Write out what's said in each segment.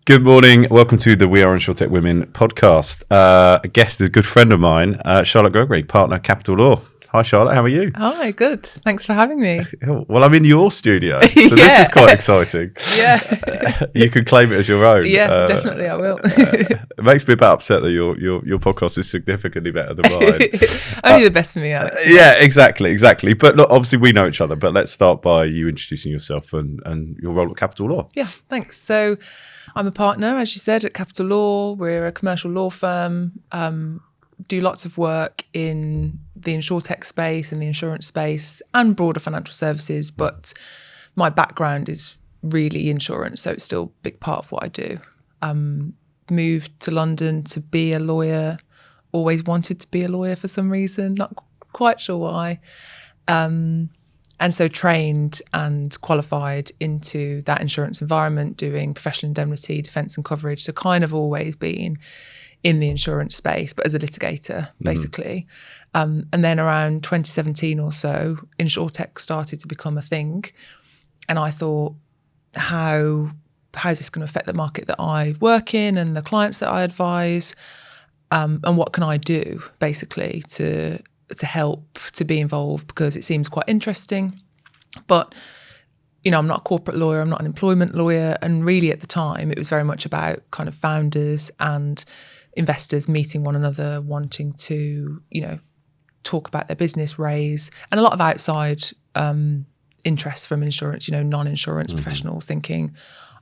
Good morning. Welcome to the We Are Insurtech Women podcast. A guest is a good friend of mine, Charlotte Gregory, partner Capital Law. Hi, Charlotte. How are you? Hi, good. Thanks for having me. Well, I'm in your studio, so This is quite exciting. Yeah. You can claim it as your own. Yeah, definitely I will. It makes me a bit upset that your podcast is significantly better than mine. Only the best for me, Alex. Yeah, exactly. But look, obviously we know each other, but let's start by you introducing yourself and your role at Capital Law. Yeah, thanks. So I'm a partner, as you said, at Capital Law. We're a commercial law firm, do lots of work in the insurtech space and the insurance space and broader financial services, but my background is really insurance, so it's still a big part of what I do. Moved to London to be a lawyer, always wanted to be a lawyer for some reason, not quite sure why. And so trained and qualified into that insurance environment, doing professional indemnity, defence and coverage. So kind of always been in the insurance space, but as a litigator, basically. And then around 2017 or so, insurtech started to become a thing. And I thought, how is this going to affect the market that I work in and the clients that I advise? And what can I do, basically, to help, to be involved, because it seems quite interesting. But, you know, I'm not a corporate lawyer, I'm not an employment lawyer. And really at the time, it was very much about kind of founders and investors meeting one another, wanting to, you know, talk about their business, raise, and a lot of outside interest from insurance, you know, non-insurance professionals thinking,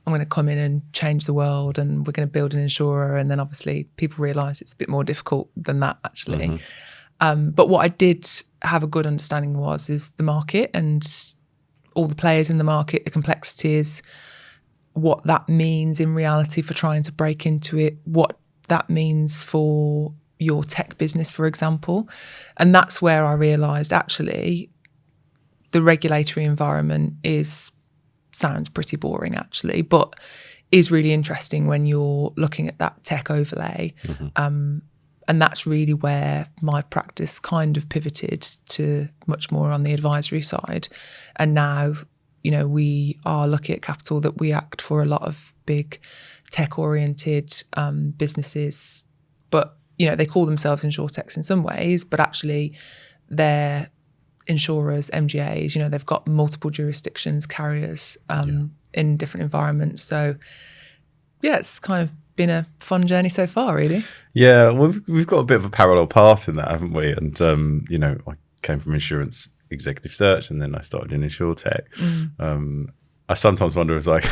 I'm going to come in and change the world and we're going to build an insurer. And then obviously people realise it's a bit more difficult than that, actually. But what I did have a good understanding is the market and all the players in the market, the complexities, what that means in reality for trying to break into it, what that means for your tech business, for example. And that's where I realised actually the regulatory environment sounds pretty boring actually, but is really interesting when you're looking at that tech overlay. And that's really where my practice kind of pivoted to much more on the advisory side. And now, you know, we are lucky at Capital that we act for a lot of big tech-oriented businesses. But, you know, they call themselves insurtechs in some ways, but actually they're insurers, MGAs, you know, they've got multiple jurisdictions, carriers in different environments. So, yeah, it's kind of been a fun journey so far, really. Yeah, well, we've got a bit of a parallel path in that, haven't we? And, you know, I came from insurance executive search and then I started in insurtech. I sometimes wonder, it's like,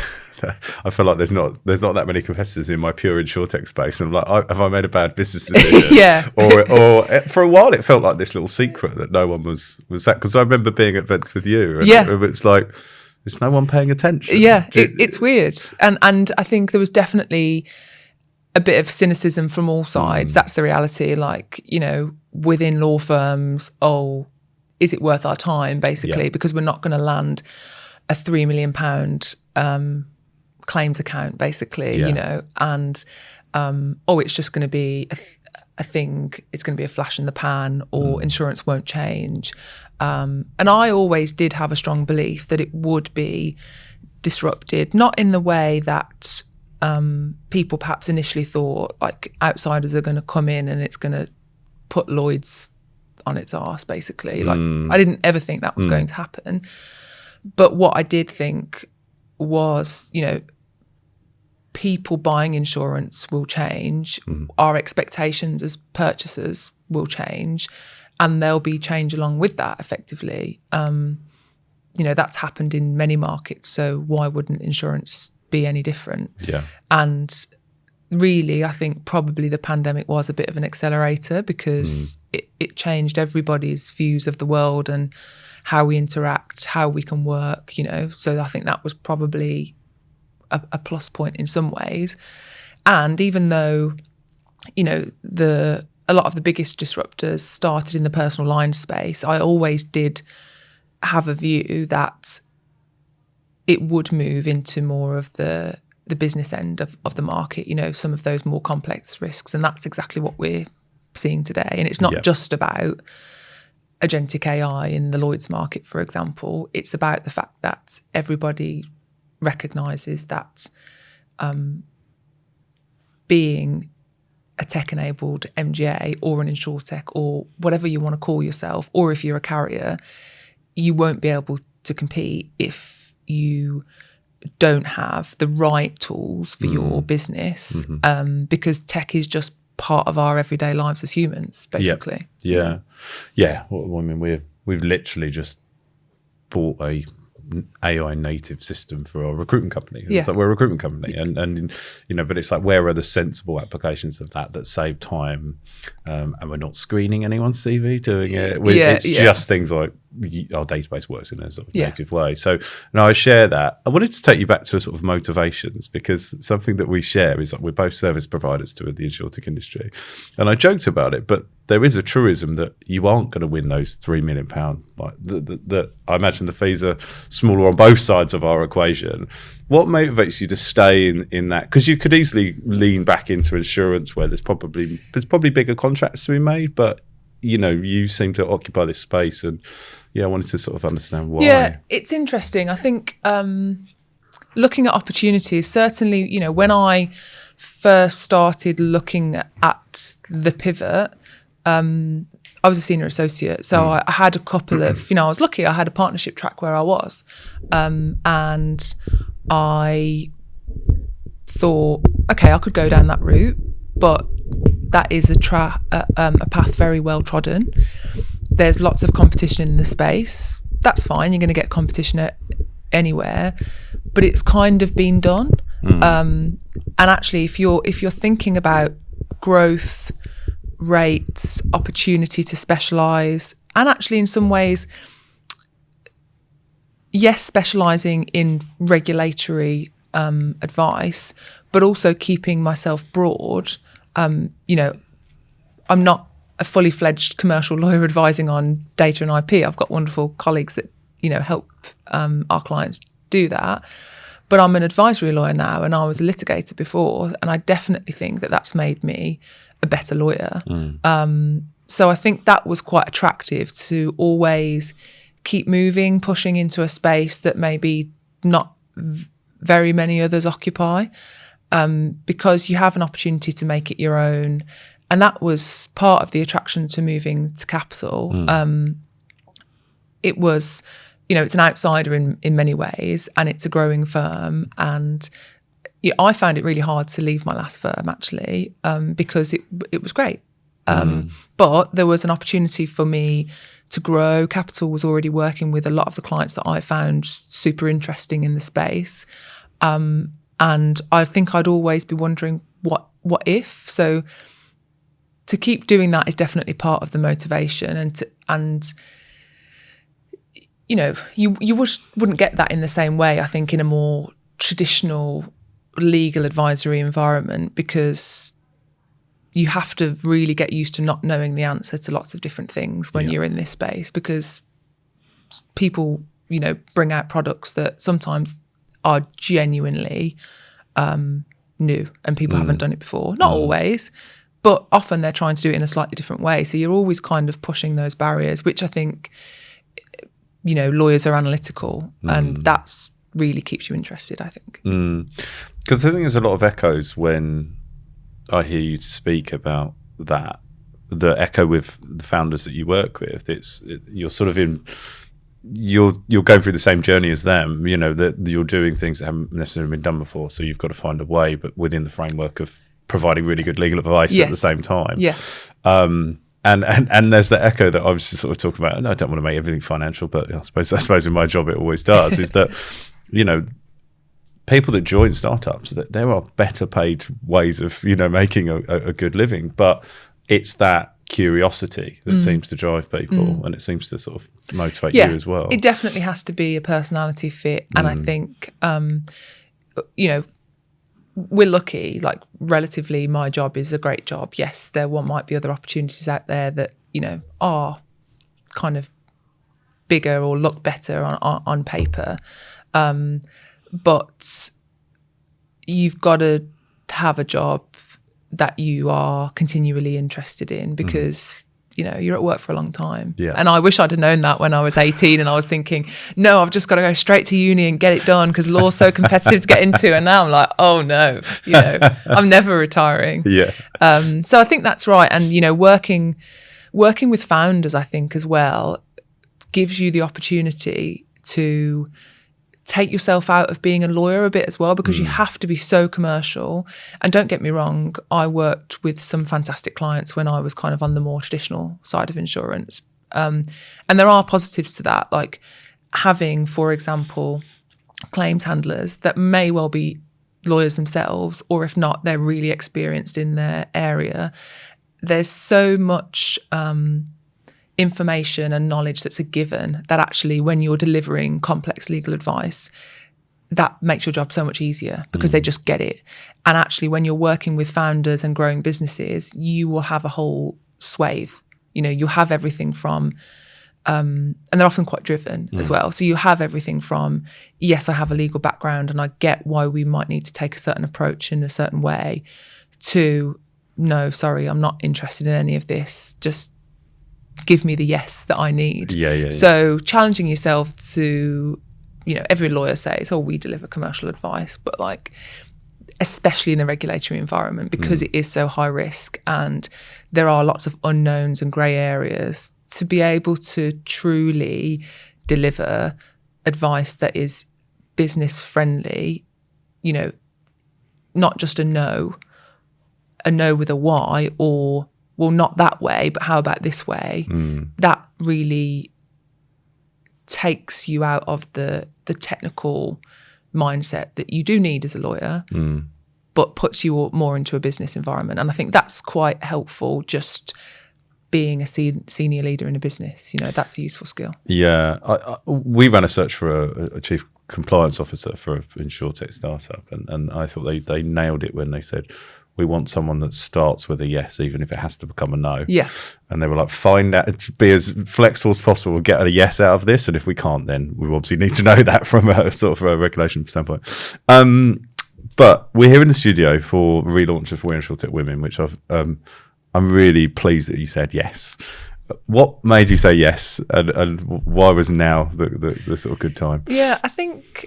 I feel like there's not that many competitors in my pure insurtech space. And I'm like, have I made a bad business decision? Yeah. or for a while, it felt like this little secret that no one was that. Because I remember being at events with you. And it's like, there's no one paying attention. Yeah, it's weird. And I think there was definitely a bit of cynicism from all sides. That's the reality. Like, you know, within law firms, is it worth our time, basically? Because we're not going to land a £3 million claims account, basically, you know, and it's just going to be a thing, it's going to be a flash in the pan, or insurance won't change. And I always did have a strong belief that it would be disrupted, not in the way that people perhaps initially thought, like outsiders are going to come in and it's going to put Lloyd's on its arse, basically. Like I didn't ever think that was going to happen. But what I did think was, you know, people buying insurance will change. Our expectations as purchasers will change, and there'll be change along with that, effectively. You know, that's happened in many markets, so why wouldn't insurance be any different? Yeah. And really, I think probably the pandemic was a bit of an accelerator, because it changed everybody's views of the world and how we interact, how we can work, you know. So I think that was probably a plus point in some ways. And even though, you know, a lot of the biggest disruptors started in the personal line space, I always did have a view that it would move into more of the business end of the market, you know, some of those more complex risks. And that's exactly what we're seeing today. And it's not just about agentic AI in the Lloyd's market, for example. It's about the fact that everybody recognises that being a tech-enabled MGA or an insurtech or whatever you want to call yourself, or if you're a carrier, you won't be able to compete if you don't have the right tools for your business, because tech is just part of our everyday lives as humans, basically. Yeah. Well, I mean, we've literally just bought a AI native system for our recruitment company. It's like we're a recruitment company, and you know, but it's like, where are the sensible applications of that save time, and we're not screening anyone's CV doing it. It's just things like our database works in a sort of native way. So no, I share that. I wanted to take you back to a sort of motivations, because something that we share is that we're both service providers to the insurtech industry, and I joked about it, but there is a truism that you aren't going to win those £3 million. Like that, I imagine the fees are smaller on both sides of our equation. What motivates you to stay in that? Because you could easily lean back into insurance, where there's probably bigger contracts to be made, but you know, you seem to occupy this space, and I wanted to sort of understand why. Yeah, it's interesting. I think looking at opportunities, certainly, you know, when I first started looking at the pivot, I was a senior associate, so I had a couple of, you know, I was lucky. I had a partnership track where I was, and I thought, okay, I could go down that route, but that is a path very well trodden. There's lots of competition in the space. That's fine. You're going to get competition anywhere, but it's kind of been done. And actually, if you're thinking about growth, rates, opportunity to specialise, and actually in some ways, yes, specialising in regulatory advice, but also keeping myself broad. You know, I'm not a fully fledged commercial lawyer advising on data and IP. I've got wonderful colleagues that, you know, help our clients do that. But I'm an advisory lawyer now, and I was a litigator before, and I definitely think that that's made me a better lawyer. So I think that was quite attractive, to always keep moving, pushing into a space that maybe not very many others occupy, because you have an opportunity to make it your own. And that was part of the attraction to moving to Capital. It was, you know, it's an outsider in many ways, and it's a growing firm. And I found it really hard to leave my last firm, actually, because it was great. But there was an opportunity for me to grow. Capital was already working with a lot of the clients that I found super interesting in the space. And I think I'd always be wondering what if. So to keep doing that is definitely part of the motivation. And you know, you wouldn't get that in the same way, I think, in a more traditional legal advisory environment, because you have to really get used to not knowing the answer to lots of different things when you're in this space, because people, you know, bring out products that sometimes are genuinely new and people haven't done it before. Not always, but often they're trying to do it in a slightly different way. So you're always kind of pushing those barriers, which I think, you know, lawyers are analytical, and that's really keeps you interested, I think. Because I think there's a lot of echoes when I hear you speak about that, the echo with the founders that you work with. You're sort of you're going through the same journey as them, you know, that you're doing things that haven't necessarily been done before. So you've got to find a way, but within the framework of providing really good legal advice at the same time. Yeah. And there's the echo that I was just sort of talking about. And I don't want to make everything financial, but I suppose in my job it always does. Is that, you know, people that join startups, that there are better paid ways of, you know, making a good living, but it's that curiosity that seems to drive people, and it seems to sort of motivate you as well. It definitely has to be a personality fit, and I think, you know, we're lucky, like relatively my job is a great job. Yes, there might be other opportunities out there that, you know, are kind of bigger or look better on paper. But you've got to have a job that you are continually interested in, because you're at work for a long time. Yeah. And I wish I'd have known that when I was 18 and I was thinking, no, I've just got to go straight to uni and get it done because law's so competitive to get into. And now I'm like, oh no, I'm never retiring. Yeah. So I think that's right. And, working with founders, I think as well, gives you the opportunity to take yourself out of being a lawyer a bit as well, because you have to be so commercial. And don't get me wrong, I worked with some fantastic clients when I was kind of on the more traditional side of insurance. And there are positives to that, like having, for example, claims handlers that may well be lawyers themselves, or if not, they're really experienced in their area. There's so much information and knowledge that's a given that actually when you're delivering complex legal advice, that makes your job so much easier because they just get it. And actually when you're working with founders and growing businesses, you will have a whole swathe. You'll have everything from and they're often quite driven as well. So you have everything from, yes, I have a legal background and I get why we might need to take a certain approach in a certain way, to, no, sorry, I'm not interested in any of this. Just give me the yes that I need. Yeah. So challenging yourself to, every lawyer says, oh, we deliver commercial advice, but like, especially in the regulatory environment, because it is so high risk and there are lots of unknowns and grey areas, to be able to truly deliver advice that is business friendly, not just a no with a why, or, well, not that way, but how about this way? That really takes you out of the technical mindset that you do need as a lawyer, but puts you more into a business environment. And I think that's quite helpful, just being a senior leader in a business. That's a useful skill. Yeah. We ran a search for a chief compliance officer for an Insurtech startup, and I thought they nailed it when they said, we want someone that starts with a yes, even if it has to become a no. Yeah. And they were like, find out, be as flexible as possible, get a yes out of this. And if we can't, then we obviously need to know that from a sort of a regulation standpoint. But we're here in the studio for relaunch of Are Insurtech Women, which I'm really pleased that you said yes. What made you say yes, and why was now the sort of good time? Yeah, I think...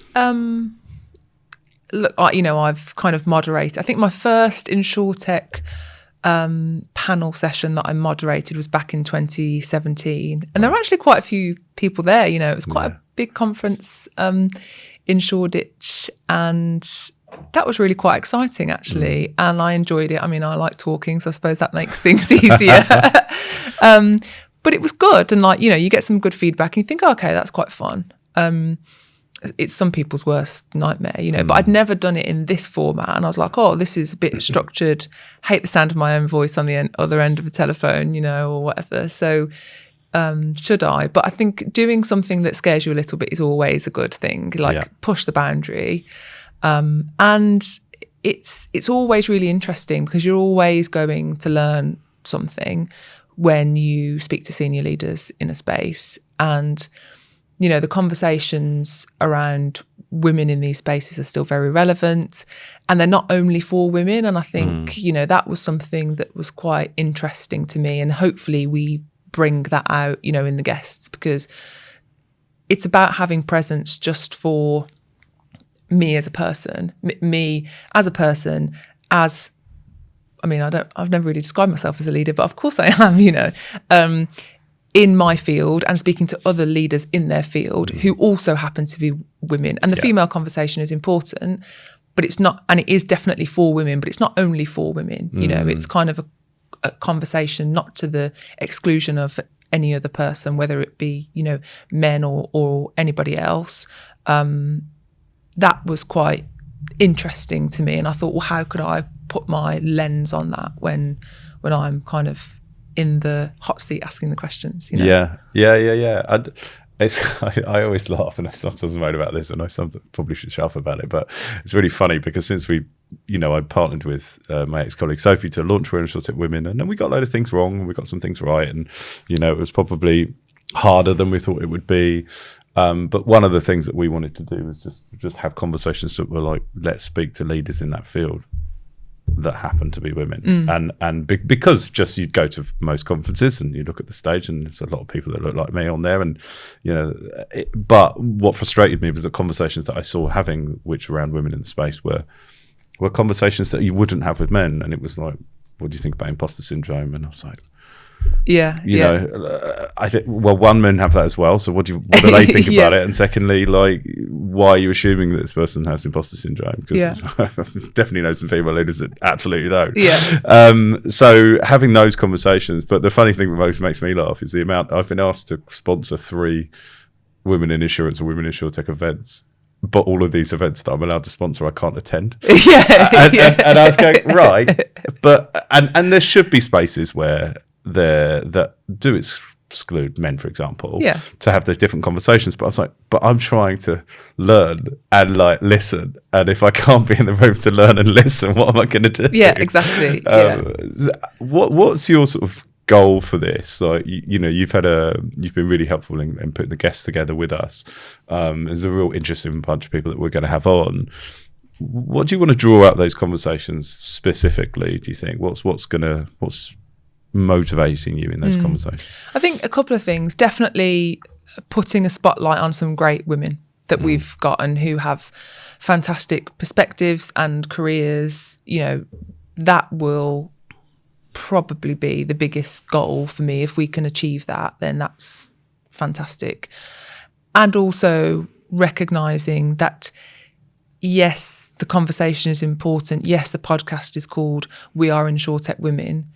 Look, I've kind of moderated. I think my first Insurtech panel session that I moderated was back in 2017. And there were actually quite a few people there. It was quite a big conference in Shoreditch. And that was really quite exciting, actually. And I enjoyed it. I mean, I like talking, so I suppose that makes things easier. But it was good. And you get some good feedback and you think, oh, okay, that's quite fun. It's some people's worst nightmare, but I'd never done it in this format. And I was like, oh, this is a bit structured. Hate the sound of my own voice on the other end of a telephone, or whatever. So should I? But I think doing something that scares you a little bit is always a good thing, push the boundary. And it's always really interesting because you're always going to learn something when you speak to senior leaders in a space. And the conversations around women in these spaces are still very relevant, and they're not only for women. And I think, that was something that was quite interesting to me, and hopefully we bring that out, in the guests, because it's about having presence just for me as a person, I've never really described myself as a leader, but of course I am, in my field, and speaking to other leaders in their field who also happen to be women. And the female conversation is important, but it's not, and it is definitely for women, but it's not only for women. It's kind of a conversation, not to the exclusion of any other person, whether it be, men or anybody else. That was quite interesting to me. And I thought, well, how could I put my lens on that when I'm kind of in the hot seat asking the questions? Yeah. I always laugh, and I sometimes moan about this, and I sometimes probably should shut up about it, but it's really funny because since I partnered with my ex-colleague Sophie to launch Are Insurtech Women, and then we got a load of things wrong and we got some things right, and it was probably harder than we thought it would be. But one of the things that we wanted to do was just have conversations that were like, let's speak to leaders in that field. that happen to be women. Because just you'd go to most conferences and you look at the stage and there's a lot of people that look like me on there, and but what frustrated me was the conversations that I saw having which around women in the space were conversations that you wouldn't have with men. And it was like, what do you think about imposter syndrome? And I was like, I think, well, one, men have that as well. So what do they think about it? And secondly, like, why are you assuming that this person has imposter syndrome? Because I definitely know some female leaders that absolutely don't. So having those conversations, but the funny thing that most makes me laugh is the amount I've been asked to sponsor 3 women in insurance or women in insurtech events. But all of these events that I'm allowed to sponsor, I can't attend. And I was going, right. But, and there should be spaces where that do exclude men, for example, to have those different conversations. But I was like, but I'm trying to learn and like listen. And if I can't be in the room to learn and listen, what am I going to do? Yeah, exactly. What's your sort of goal for this? Like, you've been really helpful in putting the guests together with us. There's a real interesting bunch of people that we're going to have on. What do you want to draw out those conversations specifically? Do you think what's motivating you in those conversations? I think a couple of things. Definitely putting a spotlight on some great women that we've got and who have fantastic perspectives and careers. That will probably be the biggest goal for me. If we can achieve that, then that's fantastic. And also recognizing that, yes, the conversation is important. Yes, the podcast is called We Are Insurtech Women.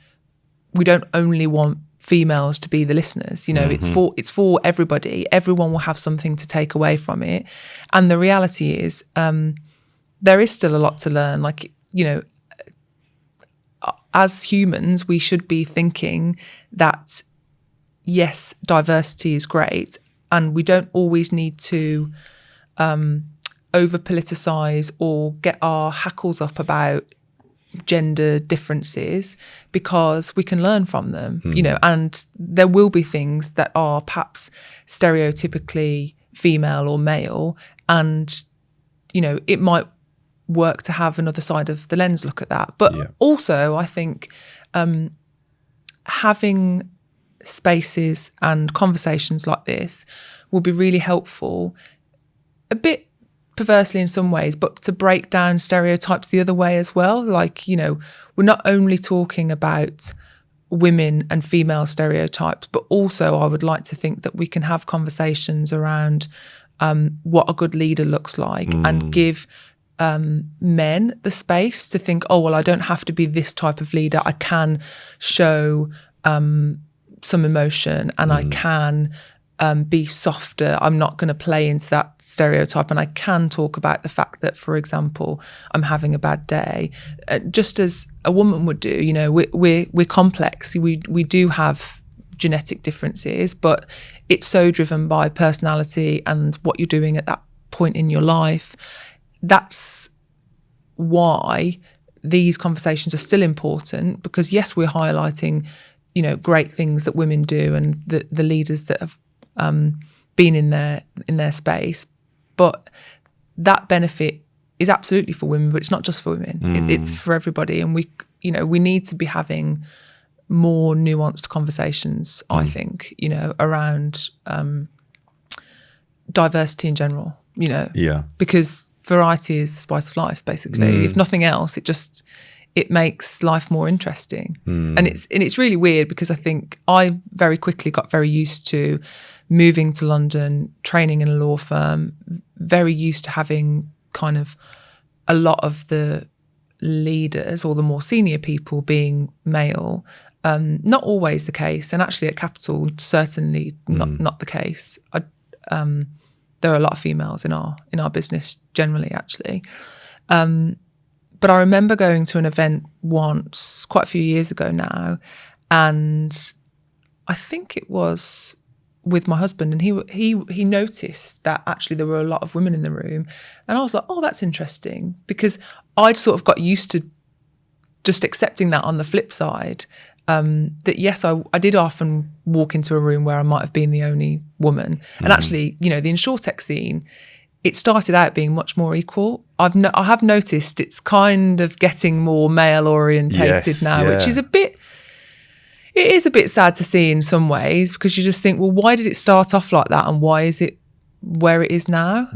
We don't only want females to be the listeners. It's for everybody. Everyone will have something to take away from it. And the reality is, there is still a lot to learn. Like, as humans, we should be thinking that, yes, diversity is great, and we don't always need to over-politicize or get our hackles up about gender differences, because we can learn from them, and there will be things that are perhaps stereotypically female or male, and, it might work to have another side of the lens look at that. But also, I think having spaces and conversations like this will be really helpful, a bit perversely in some ways, but to break down stereotypes the other way as well. Like, we're not only talking about women and female stereotypes, but also I would like to think that we can have conversations around what a good leader looks like, and give men the space to think, oh, well, I don't have to be this type of leader. I can show some emotion, and I can be softer. I'm not going to play into that stereotype, and I can talk about the fact that, for example, I'm having a bad day, just as a woman would do. We're complex. We do have genetic differences, but it's so driven by personality and what you're doing at that point in your life. That's why these conversations are still important, because yes, we're highlighting, great things that women do and the leaders that have been in their space, but that benefit is absolutely for women, but it's not just for women. It's for everybody, and we need to be having more nuanced conversations, I think, around diversity in general, because variety is the spice of life, basically. If nothing else, it makes life more interesting. And it's really weird, because I think I very quickly got very used to moving to London, training in a law firm, very used to having kind of a lot of the leaders or the more senior people being male. Not always the case, and actually at Capital, certainly not the case. There are a lot of females in our business generally, actually. But I remember going to an event once, quite a few years ago now, and I think it was with my husband, and he noticed that actually there were a lot of women in the room, and I was like, oh, that's interesting, because I'd sort of got used to just accepting that on the flip side, that yes, I did often walk into a room where I might have been the only woman, and actually, the insurtech scene, it started out being much more equal. I have noticed it's kind of getting more male orientated now, which is it is a bit sad to see in some ways, because you just think, well, why did it start off like that, and why is it where it is now?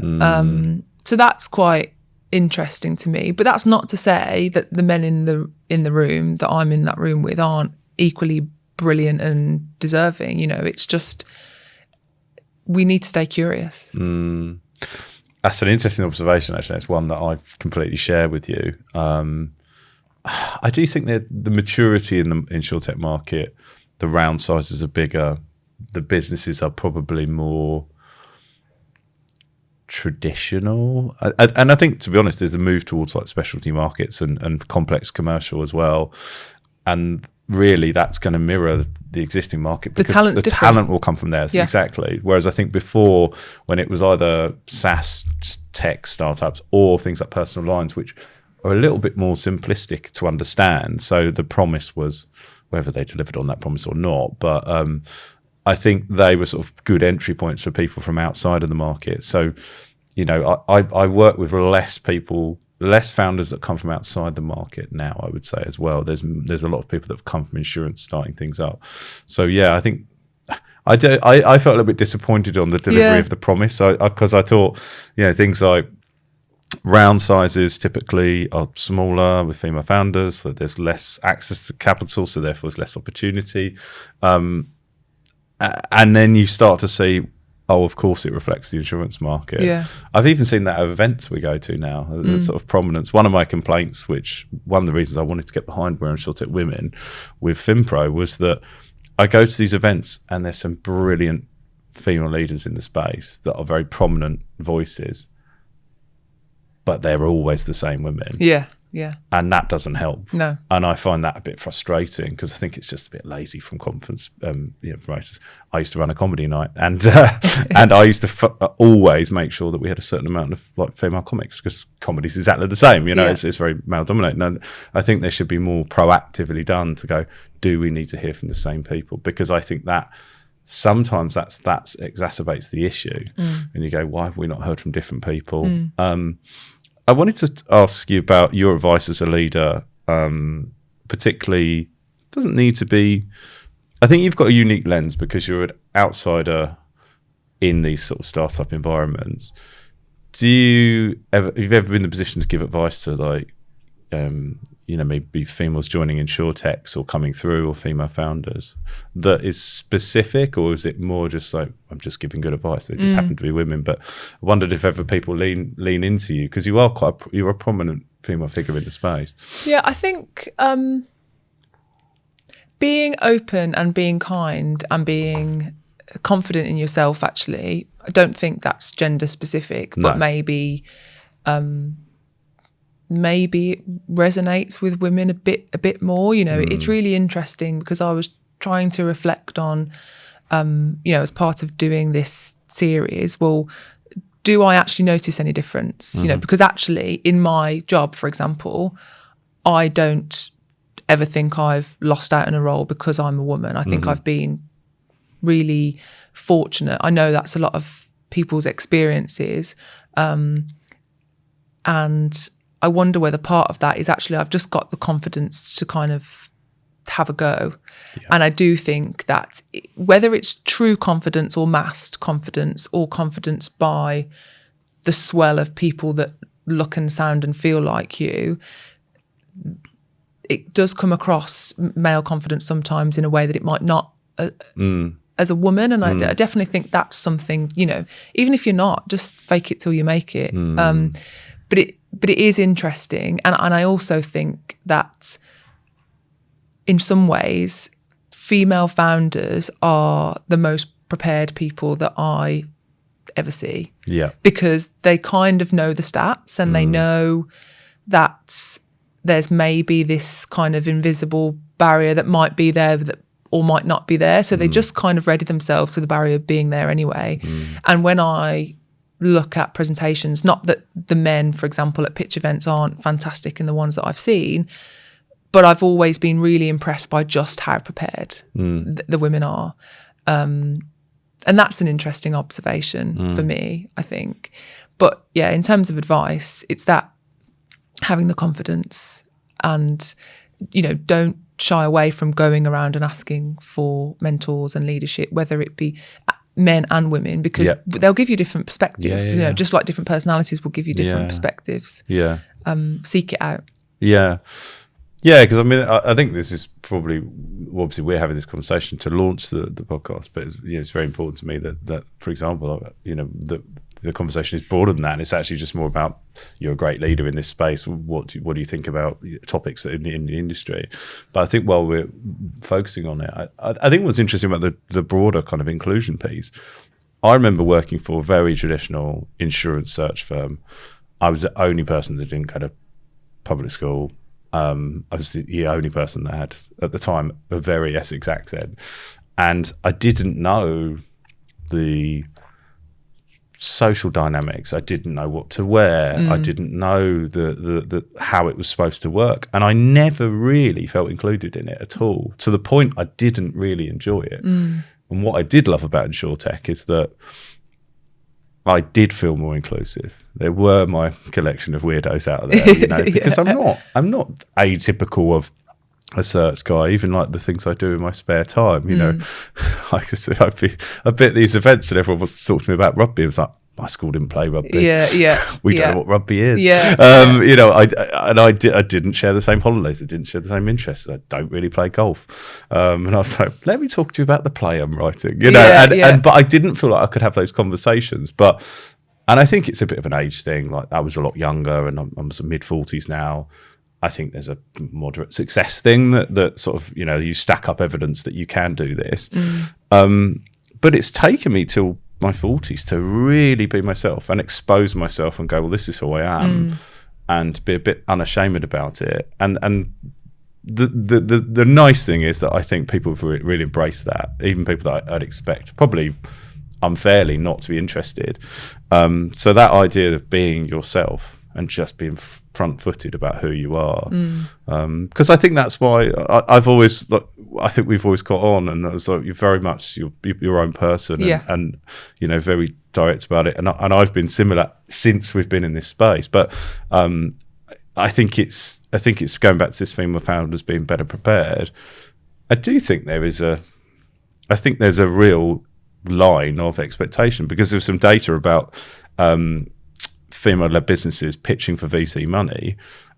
So that's quite interesting to me. But that's not to say that the men in the room that I'm in that room with aren't equally brilliant and deserving. You know, it's just we need to stay curious. That's an interesting observation, actually. It's one that I completely share with you. I do think that the maturity in the insurtech market, the round sizes are bigger, the businesses are probably more traditional. And I think, to be honest, there's a move towards like specialty markets and complex commercial as well. And really that's going to mirror the existing market, because the talent will come from there. Exactly. Whereas I think before, when it was either SaaS tech startups or things like personal lines, which are a little bit more simplistic to understand. So the promise was, whether they delivered on that promise or not, but I think they were sort of good entry points for people from outside of the market. So, you know, I work with less founders that come from outside the market now, I would say, as well. There's a lot of people that have come from insurance starting things up. So yeah, I think I felt a little bit disappointed on the delivery of the promise, because I thought, you know, things like round sizes typically are smaller with female founders, so there's less access to capital, so therefore there's less opportunity. And then you start to see, oh, of course it reflects the insurance market. Yeah. I've even seen that at events we go to now, the sort of prominence. One of my complaints, which one of the reasons I wanted to get behind Are Insurtech Women with FinPro, was that I go to these events and there's some brilliant female leaders in the space that are very prominent voices, but they're always the same women. Yeah. And that doesn't help. No. And I find that a bit frustrating, because I think it's just a bit lazy from conference promoters. I used to run a comedy night, and and I used to always make sure that we had a certain amount of like female comics, because comedy's exactly the same. You know, it's very male dominated. And I think there should be more proactively done to go, do we need to hear from the same people? Because I think that sometimes that exacerbates the issue, and you go, why have we not heard from different people? I wanted to ask you about your advice as a leader, particularly, doesn't need to be, I think you've got a unique lens because you're an outsider in these sort of startup environments. Have you ever been in the position to give advice to, like, you know, maybe females joining insurtechs or coming through, or female founders, that is specific, or is it more just like, I'm just giving good advice, they just happen to be women? But I wondered if ever people lean into you, because you're a prominent female figure in the space. Yeah, I think being open and being kind and being confident in yourself, actually, I don't think that's gender specific, but maybe it resonates with women a bit more. You know, it's really interesting, because I was trying to reflect on, you know, as part of doing this series, well, do I actually notice any difference? You know, because actually in my job, for example, I don't ever think I've lost out in a role because I'm a woman. I think I've been really fortunate. I know that's a lot of people's experiences, and I wonder whether part of that is actually I've just got the confidence to kind of have a go. Yeah. And I do think that whether it's true confidence or masked confidence, or confidence by the swell of people that look and sound and feel like you, it does come across male confidence sometimes in a way that it might not as a woman. And I definitely think that's something, you know, even if you're not, just fake it till you make it. But it is interesting. And I also think that in some ways, female founders are the most prepared people that I ever see. Yeah. Because they kind of know the stats, and they know that there's maybe this kind of invisible barrier that might be there or might not be there. So they just kind of ready themselves to the barrier being there anyway. And when I look at presentations, not that the men, for example, at pitch events aren't fantastic in the ones that I've seen, but I've always been really impressed by just how prepared the women are. And that's an interesting observation for me, I think. But yeah, in terms of advice, it's that having the confidence, and don't shy away from going around and asking for mentors and leadership, whether it be men and women, because they'll give you different perspectives. Just like different personalities will give you different perspectives. Seek it out. Because I think this is probably, obviously we're having this conversation to launch the podcast, but it's very important to me that for example, the conversation is broader than that, and it's actually just more about, you're a great leader in this space. What do you think about topics in the industry? But I think while we're focusing on it, I think what's interesting about the broader kind of inclusion piece, I remember working for a very traditional insurance search firm. I was the only person that didn't go to public school. I was the only person that had, at the time, a very Essex accent. And I didn't know the social dynamics. I didn't know what to wear. I didn't know the how it was supposed to work. And I never really felt included in it at all, to the point I didn't really enjoy it. And what I did love about Insurtech is that I did feel more inclusive. There were my collection of weirdos out there, because I'm not atypical of a search guy. Even like the things I do in my spare time, I've been at these events and everyone wants to talk to me about rugby. It was like, my school didn't play rugby. We don't know what rugby is. I didn't share the same holidays. I didn't share the same interests. I don't really play golf. And I was like, let me talk to you about the play I'm writing. But I didn't feel like I could have those conversations. And I think it's a bit of an age thing. Like, I was a lot younger, and I'm sort of mid-40s now. I think there's a moderate success thing that sort of, you stack up evidence that you can do this. But it's taken me till my 40s to really be myself and expose myself and go, well, this is who I am, and be a bit unashamed about it. And the nice thing is that I think people have really embraced that, even people that I'd expect probably unfairly not to be interested. So that idea of being yourself and just being front-footed about who you are, because I think that's why I've always, I think we've always got on, and it was like, you're very much your own person, and very direct about it, and I've been similar since we've been in this space. But I think it's going back to this theme of founders being better prepared. I do think there's a real line of expectation, because there's some data about female-led businesses pitching for VC money,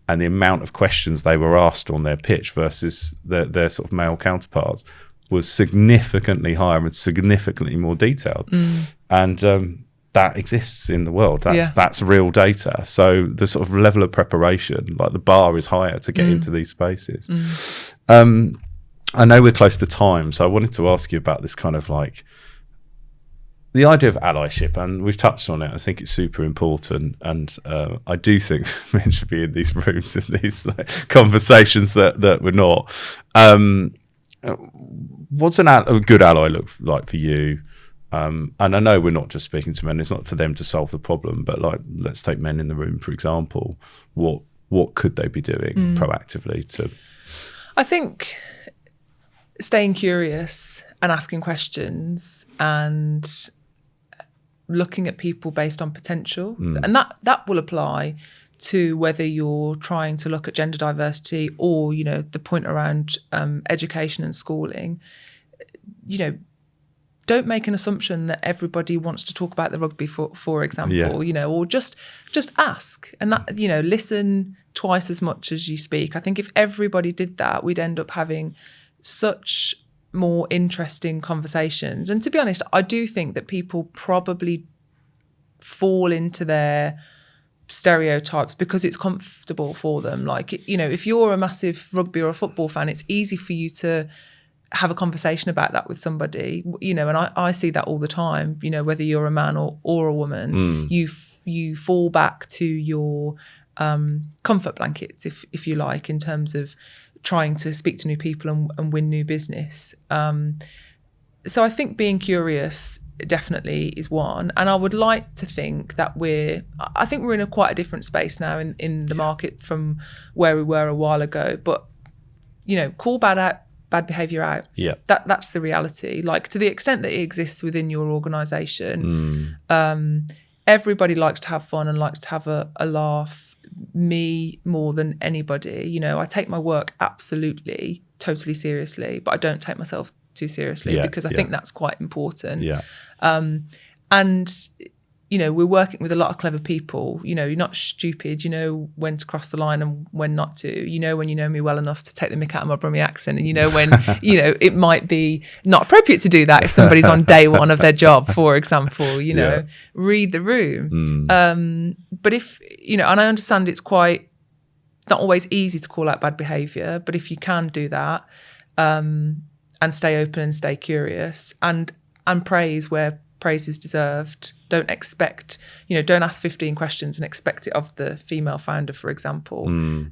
and the amount of questions they were asked on their pitch versus their sort of male counterparts was significantly higher and significantly more detailed. And that exists in the world. That's real data. So the sort of level of preparation, like the bar is higher to get into these spaces. I know we're close to time, so I wanted to ask you about this kind of like the idea of allyship, and we've touched on it. I think it's super important, and I do think men should be in these rooms, in these conversations that we're not. What's a good ally look like for you? And I know we're not just speaking to men. It's not for them to solve the problem, but like, let's take men in the room, for example. What could they be doing proactively to? I think staying curious and asking questions and looking at people based on potential, and that will apply to whether you're trying to look at gender diversity or the point around education and schooling. Don't make an assumption that everybody wants to talk about the rugby, for example, or just ask, and that listen twice as much as you speak. I think if everybody did that, we'd end up having such more interesting conversations. And to be honest, I do think that people probably fall into their stereotypes because it's comfortable for them. Like, if you're a massive rugby or a football fan, it's easy for you to have a conversation about that with somebody, and I see that all the time, whether you're a man or a woman, you fall back to your comfort blankets, if you like, in terms of trying to speak to new people and win new business. So I think being curious definitely is one. And I would like to think that we're in quite a different space now in the market from where we were a while ago. But, call bad behaviour out. Yeah. That's the reality. Like, to the extent that it exists within your organisation, everybody likes to have fun and likes to have a laugh. me more than anybody. You know, I take my work absolutely, totally seriously, but I don't take myself too seriously because I think that's quite important. Yeah. And, you know, we're working with a lot of clever people. You know, you're not stupid. You know when to cross the line and when not to. You know when you know me well enough to take the mick out of my Brummie accent. And you know when, you know, it might be not appropriate to do that if somebody's on day one of their job, for example. You know, read the room. But if, you know, and I understand it's quite not always easy to call out bad behaviour, but if you can do that and stay open and stay curious and praise where praise is deserved. Don't expect, you know, don't ask 15 questions and expect it of the female founder, for example,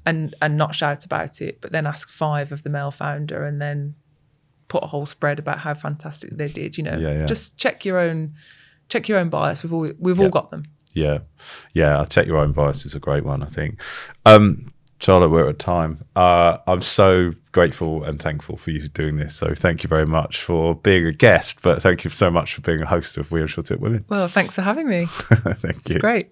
and not shout about it, but then ask 5 of the male founder and then put a whole spread about how fantastic they did. You know, just check your own bias. We've all got them. Yeah. Check your own bias is a great one, I think. Charlotte, we're at time. I'm so grateful and thankful for you doing this. So thank you very much for being a guest, but thank you so much for being a host of We Are Insurtech Women. Well, thanks for having me. Thank you. Great.